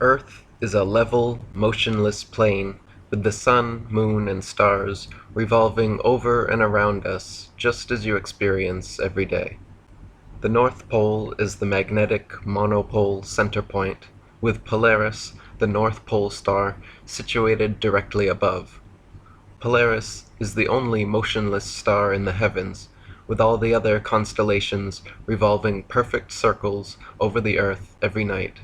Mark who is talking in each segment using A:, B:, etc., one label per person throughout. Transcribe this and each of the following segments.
A: Earth is a level, motionless plane with the sun, moon, and stars revolving over and around us just as you experience every day. The North Pole is the magnetic monopole center point, with Polaris, the North Pole star, situated directly above. Polaris is the only motionless star in the heavens, with all the other constellations revolving perfect circles over the Earth every night.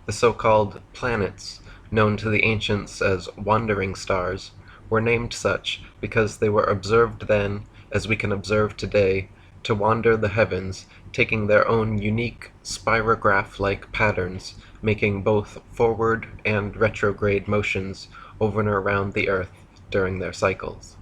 A: The so-called planets, known to the ancients as wandering stars, were named such because they were observed then, as we can observe today, to wander the heavens, taking their own unique spirograph-like patterns, making both forward and retrograde motions over and around the Earth during their cycles.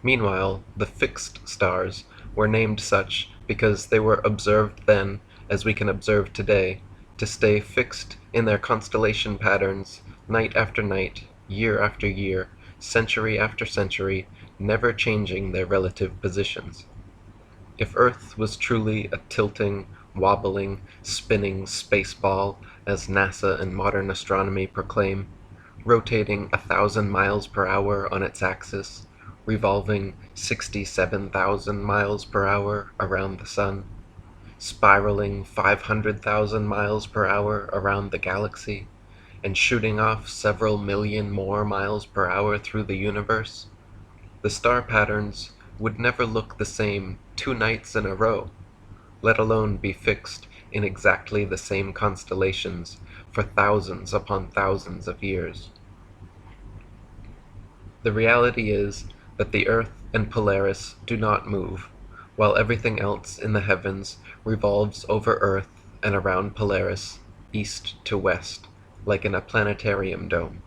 A: Meanwhile, the fixed stars were named such because they were observed then, as we can observe today, to stay fixed in their constellation patterns night after night, year after year, century after century, never changing their relative positions. If Earth was truly a tilting, wobbling, spinning space ball, as NASA and modern astronomy proclaim, rotating 1,000 miles per hour on its axis, revolving 67,000 miles per hour around the sun, spiraling 500,000 miles per hour around the galaxy, and shooting off several million more miles per hour through the universe, the star patterns would never look the same 2 nights in a row, let alone be fixed in exactly the same constellations for thousands upon thousands of years. The reality is that the Earth and Polaris do not move, while everything else in the heavens revolves over Earth and around Polaris, east to west, like in a planetarium dome.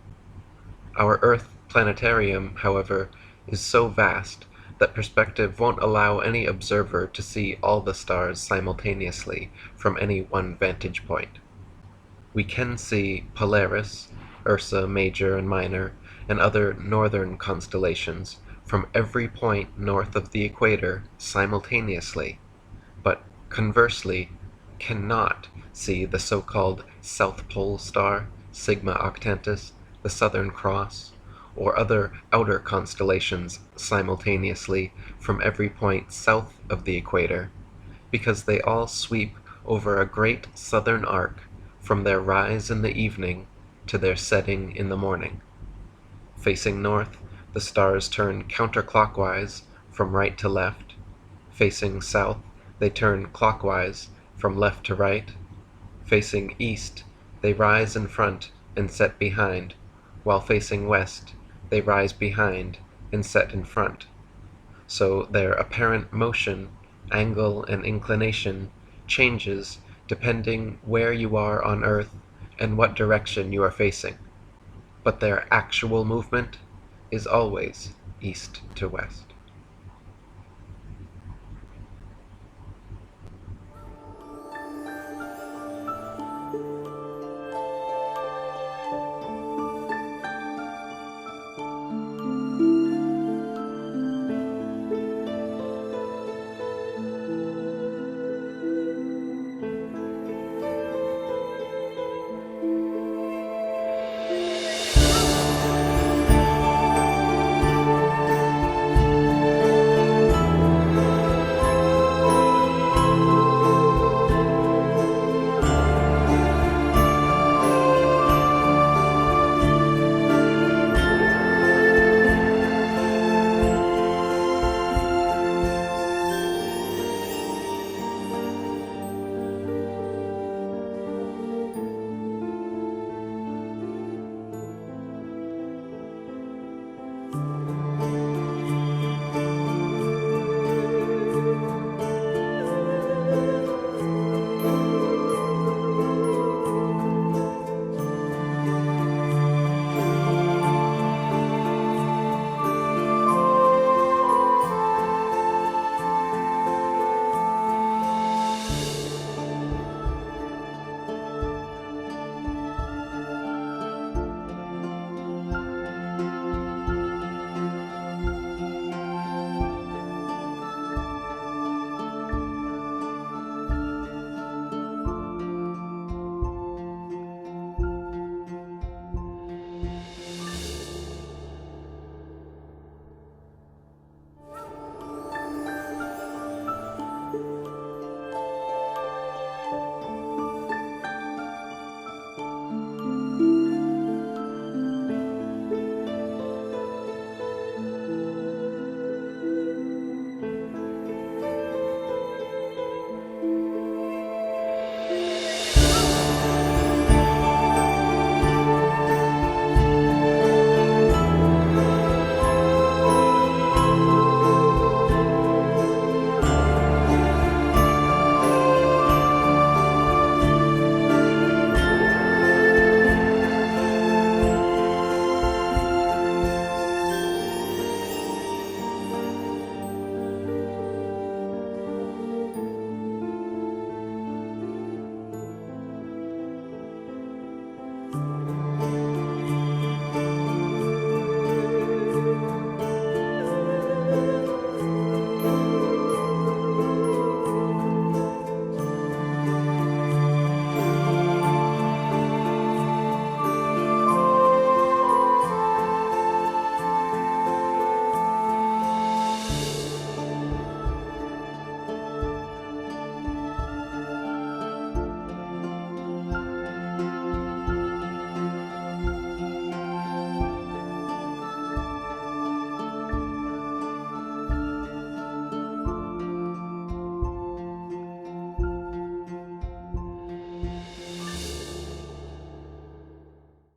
A: Our Earth planetarium, however, is so vast that perspective won't allow any observer to see all the stars simultaneously from any one vantage point. We can see Polaris, Ursa Major and Minor, and other northern constellations from every point north of the equator simultaneously, but conversely cannot see the so-called South Pole star, Sigma Octantis, the Southern Cross, or other outer constellations simultaneously from every point south of the equator, because they all sweep over a great southern arc from their rise in the evening to their setting in the morning. Facing north, the stars turn counterclockwise from right to left. Facing south, they turn clockwise from left to right. Facing east, they rise in front and set behind, while facing west, they rise behind and set in front. So their apparent motion, angle, and inclination changes depending where you are on Earth and what direction you are facing, but their actual movement is always east to west.